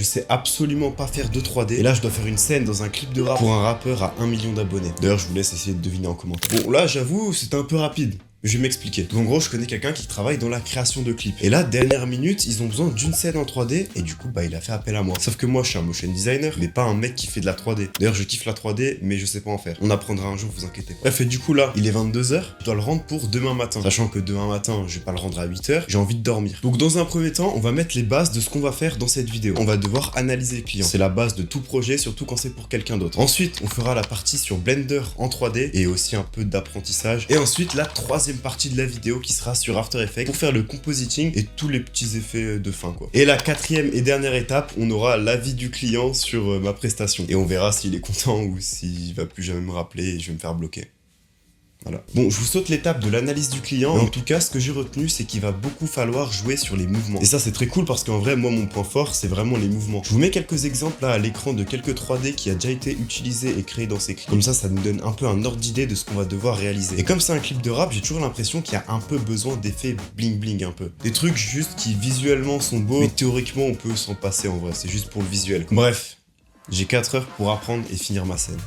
je sais absolument pas faire de 3D. Et là, je dois faire une scène dans un clip de rap pour un rappeur à 1 million d'abonnés. D'ailleurs, je vous laisse essayer de deviner en commentaire. Bon, là, j'avoue, c'était un peu rapide. Je vais m'expliquer. Donc en gros, je connais quelqu'un qui travaille dans la création de clips. Et là, dernière minute, ils ont besoin d'une scène en 3D et du coup, bah il a fait appel à moi. Sauf que moi, je suis un motion designer, mais pas un mec qui fait de la 3D. D'ailleurs, je kiffe la 3D, mais je sais pas en faire. On apprendra un jour, vous inquiétez pas. Bref, et du coup là, il est 22h, je dois le rendre pour demain matin. Sachant que demain matin, je vais pas le rendre à 8h, j'ai envie de dormir. Donc dans un premier temps, on va mettre les bases de ce qu'on va faire dans cette vidéo. On va devoir analyser le client. C'est la base de tout projet, surtout quand c'est pour quelqu'un d'autre. Ensuite, on fera la partie sur Blender en 3D et aussi un peu d'apprentissage. Et ensuite, la troisième partie de la vidéo qui sera sur After Effects pour faire le compositing et tous les petits effets de fin quoi. Et la quatrième et dernière étape, on aura l'avis du client sur ma prestation. Et on verra s'il est content ou s'il va plus jamais me rappeler et je vais me faire bloquer. Voilà. Bon, je vous saute l'étape de l'analyse du client, mais en tout cas, ce que j'ai retenu, c'est qu'il va beaucoup falloir jouer sur les mouvements. Et ça, c'est très cool parce qu'en vrai, moi, mon point fort, c'est vraiment les mouvements. Je vous mets quelques exemples là à l'écran de quelques 3D qui a déjà été utilisé et créé dans ces clips. Comme ça nous donne un peu un ordre d'idée de ce qu'on va devoir réaliser. Et comme c'est un clip de rap, j'ai toujours l'impression qu'il y a un peu besoin d'effets bling bling un peu. Des trucs juste qui visuellement sont beaux, mais théoriquement, on peut s'en passer en vrai. C'est juste pour le visuel. Bref, j'ai 4 heures pour apprendre et finir ma scène.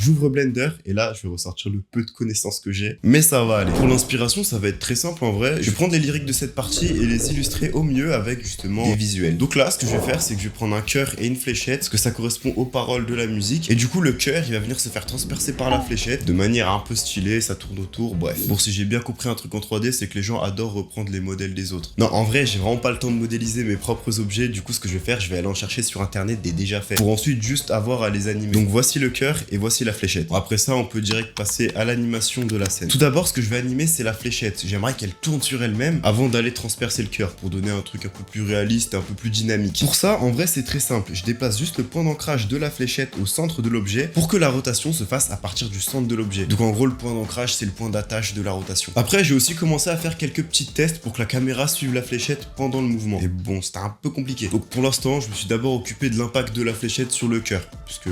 J'ouvre Blender et là je vais ressortir le peu de connaissances que j'ai, mais ça va aller. Pour l'inspiration ça va être très simple en vrai, je vais prendre les lyriques de cette partie et les illustrer au mieux avec justement des visuels. Donc là ce que je vais faire c'est que je vais prendre un cœur et une fléchette, parce que ça correspond aux paroles de la musique, et du coup le cœur il va venir se faire transpercer par la fléchette de manière un peu stylée, ça tourne autour, bref. Bon, si j'ai bien compris un truc en 3D, c'est que les gens adorent reprendre les modèles des autres. Non, en vrai j'ai vraiment pas le temps de modéliser mes propres objets, du coup ce que je vais faire, je vais aller en chercher sur internet des déjà faits, pour ensuite juste avoir à les animer. Donc voici le cœur et voici la fléchette. Bon, après ça, on peut direct passer à l'animation de la scène. Tout d'abord, ce que je vais animer, c'est la fléchette. J'aimerais qu'elle tourne sur elle-même avant d'aller transpercer le cœur pour donner un truc un peu plus réaliste, un peu plus dynamique. Pour ça, en vrai, c'est très simple. Je déplace juste le point d'ancrage de la fléchette au centre de l'objet pour que la rotation se fasse à partir du centre de l'objet. Donc en gros, le point d'ancrage, c'est le point d'attache de la rotation. Après, j'ai aussi commencé à faire quelques petits tests pour que la caméra suive la fléchette pendant le mouvement. Et bon, c'était un peu compliqué. Donc pour l'instant, je me suis d'abord occupé de l'impact de la fléchette sur le cœur, puisque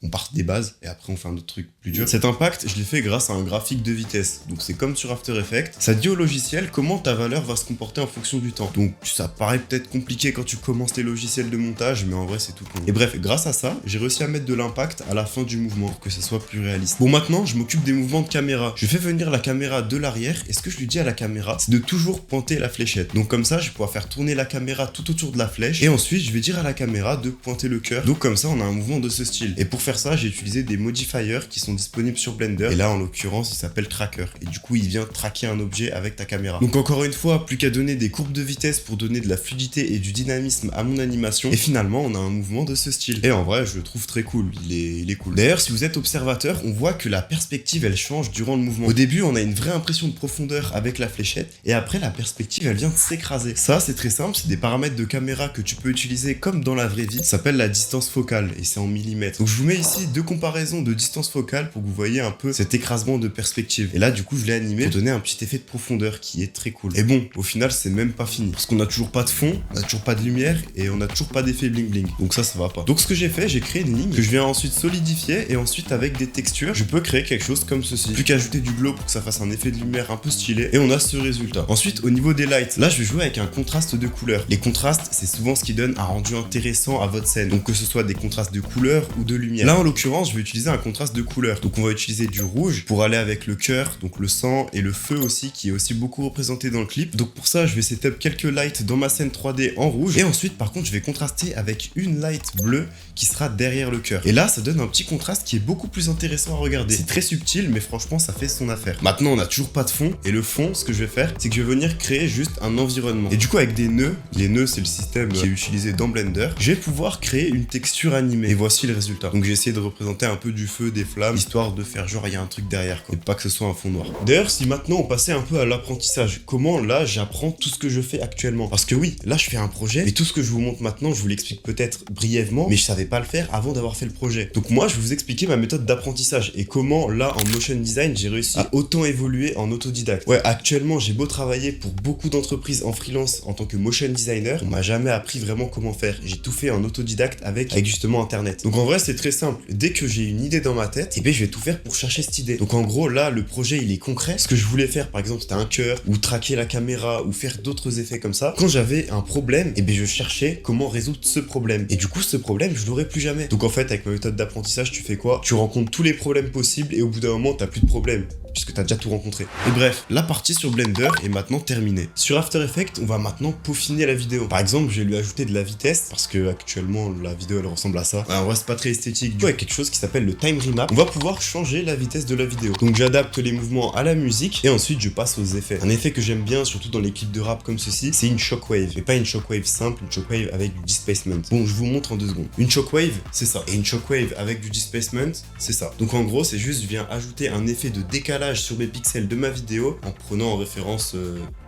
on part des bases et après on fait un autre truc plus dur. Cet impact, je l'ai fait grâce à un graphique de vitesse. Donc c'est comme sur After Effects. Ça dit au logiciel comment ta valeur va se comporter en fonction du temps. Donc ça paraît peut-être compliqué quand tu commences les logiciels de montage, mais en vrai c'est tout con. Et bref, grâce à ça, j'ai réussi à mettre de l'impact à la fin du mouvement pour que ça soit plus réaliste. Bon, maintenant je m'occupe des mouvements de caméra. Je fais venir la caméra de l'arrière et ce que je lui dis à la caméra, c'est de toujours pointer la fléchette. Donc comme ça, je vais pouvoir faire tourner la caméra tout autour de la flèche et ensuite je vais dire à la caméra de pointer le cœur. Donc comme ça, on a un mouvement de ce style. Et pour faire ça, j'ai utilisé des modifiers qui sont disponibles sur Blender, et là en l'occurrence il s'appelle Tracker, et du coup il vient traquer un objet avec ta caméra. Donc encore une fois, plus qu'à donner des courbes de vitesse pour donner de la fluidité et du dynamisme à mon animation, et finalement on a un mouvement de ce style. Et en vrai je le trouve très cool, il est cool. D'ailleurs si vous êtes observateur, on voit que la perspective elle change durant le mouvement. Au début on a une vraie impression de profondeur avec la fléchette, et après la perspective elle vient de s'écraser. Ça c'est très simple, c'est des paramètres de caméra que tu peux utiliser comme dans la vraie vie, ça s'appelle la distance focale, et c'est en millimètres. Donc je vous mets ici deux comparaisons de distance focale pour que vous voyez un peu cet écrasement de perspective. Et là du coup je l'ai animé pour donner un petit effet de profondeur qui est très cool. Et bon, au final c'est même pas fini, parce qu'on a toujours pas de fond, on a toujours pas de lumière, et on a toujours pas d'effet bling bling. Donc ça va pas. Donc ce que j'ai fait, j'ai créé une ligne que je viens ensuite solidifier, et ensuite avec des textures, je peux créer quelque chose comme ceci. Plus qu'à ajouter du glow pour que ça fasse un effet de lumière un peu stylé, et on a ce résultat. Ensuite au niveau des lights, là je vais jouer avec un contraste de couleurs. Les contrastes c'est souvent ce qui donne un rendu intéressant à votre scène. Donc que ce soit des contrastes de couleurs ou de lumière. Là en l'occurrence je vais utiliser un contraste de couleurs. Donc on va utiliser du rouge pour aller avec le cœur, donc le sang et le feu aussi qui est aussi beaucoup représenté dans le clip. Donc pour ça je vais setup quelques lights dans ma scène 3D en rouge, et ensuite par contre je vais contraster avec une light bleue qui sera derrière le cœur. Et là ça donne un petit contraste qui est beaucoup plus intéressant à regarder. C'est très subtil mais franchement ça fait son affaire. Maintenant on n'a toujours pas de fond, et le fond ce que je vais faire c'est que je vais venir créer juste un environnement. Et du coup avec des nœuds, les nœuds c'est le système qui est utilisé dans Blender, je vais pouvoir créer une texture animée. Et voici le résultat. Donc j'ai essayé de représenter un peu du feu, des flammes, histoire de faire genre il y a un truc derrière quoi, et pas que ce soit un fond noir. D'ailleurs si maintenant on passait un peu à l'apprentissage, comment là j'apprends tout ce que je fais actuellement, parce que oui là je fais un projet, mais tout ce que je vous montre maintenant je vous l'explique peut-être brièvement, mais je savais pas le faire avant d'avoir fait le projet. Donc moi je vais vous expliquer ma méthode d'apprentissage et comment là en motion design j'ai réussi à autant évoluer en autodidacte. Ouais, actuellement j'ai beau travailler pour beaucoup d'entreprises en freelance en tant que motion designer, on m'a jamais appris vraiment comment faire, j'ai tout fait en autodidacte avec justement internet. Donc en vrai c'est très simple. simple. Dès que j'ai une idée dans ma tête, et ben je vais tout faire pour chercher cette idée. Donc en gros, là, le projet, il est concret. Ce que je voulais faire, par exemple, c'était un cœur, ou traquer la caméra, ou faire d'autres effets comme ça. Quand j'avais un problème, et ben je cherchais comment résoudre ce problème. Et du coup, ce problème, je l'aurais plus jamais. Donc en fait, avec ma méthode d'apprentissage, tu fais quoi? Tu rencontres tous les problèmes possibles, et au bout d'un moment, t'as plus de problème, puisque t'as déjà tout rencontré. Et bref, la partie sur Blender est maintenant terminée. Sur After Effects, on va maintenant peaufiner la vidéo. Par exemple, je vais lui ajouter de la vitesse, parce que actuellement, la vidéo, elle ressemble à ça. Alors, en vrai, c'est pas très esthétique. Du coup, avec quelque chose qui s'appelle le Time Remap, on va pouvoir changer la vitesse de la vidéo. Donc, j'adapte les mouvements à la musique, et ensuite, je passe aux effets. Un effet que j'aime bien, surtout dans les clips de rap comme ceci, c'est une shockwave. Mais pas une shockwave simple, une shockwave avec du displacement. Bon, je vous montre en 2 secondes. Une shockwave, c'est ça. Et une shockwave avec du displacement, c'est ça. Donc, en gros, c'est juste, je viens ajouter un effet de décalage sur mes pixels de ma vidéo en prenant en référence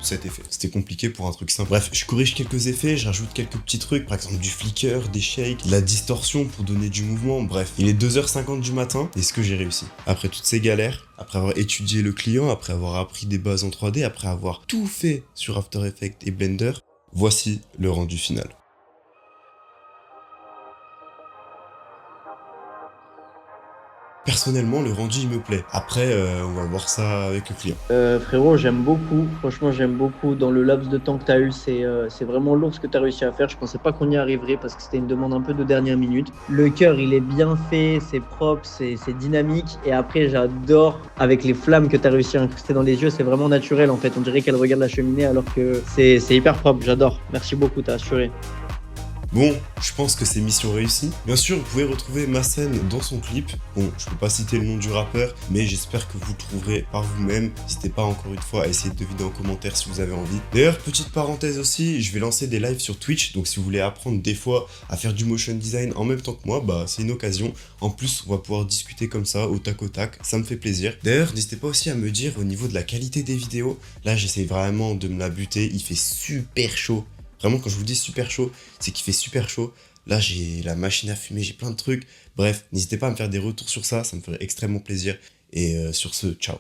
cet effet. C'était compliqué pour un truc simple. Bref, je corrige quelques effets, j'ajoute quelques petits trucs, par exemple du flicker, des shakes, de la distorsion pour donner du mouvement. Bref, il est 2h50 du matin et ce que j'ai réussi. Après toutes ces galères, après avoir étudié le client, après avoir appris des bases en 3D, après avoir tout fait sur After Effects et Blender, voici le rendu final. Personnellement, le rendu il me plaît. Après, on va voir ça avec le client. Frérot, j'aime beaucoup. Franchement, j'aime beaucoup. Dans le laps de temps que tu as eu, c'est vraiment lourd ce que tu as réussi à faire. Je pensais pas qu'on y arriverait parce que c'était une demande un peu de dernière minute. Le cœur, il est bien fait, c'est propre, c'est dynamique. Et après, j'adore avec les flammes que tu as réussi à incruster dans les yeux. C'est vraiment naturel en fait. On dirait qu'elle regarde la cheminée alors que c'est hyper propre. J'adore. Merci beaucoup, t'as assuré. Bon, je pense que c'est mission réussie. Bien sûr, vous pouvez retrouver ma scène dans son clip. Bon, je peux pas citer le nom du rappeur, mais j'espère que vous le trouverez par vous-même. N'hésitez pas encore une fois à essayer de deviner en commentaire si vous avez envie. D'ailleurs, petite parenthèse aussi, je vais lancer des lives sur Twitch, donc si vous voulez apprendre des fois à faire du motion design en même temps que moi, bah c'est une occasion. En plus, on va pouvoir discuter comme ça, au tac, ça me fait plaisir. D'ailleurs, n'hésitez pas aussi à me dire au niveau de la qualité des vidéos. Là, j'essaie vraiment de me la buter, il fait super chaud. Vraiment, quand je vous dis super chaud, c'est qu'il fait super chaud. Là, j'ai la machine à fumer, j'ai plein de trucs. Bref, n'hésitez pas à me faire des retours sur ça, ça me ferait extrêmement plaisir. Et sur ce, ciao.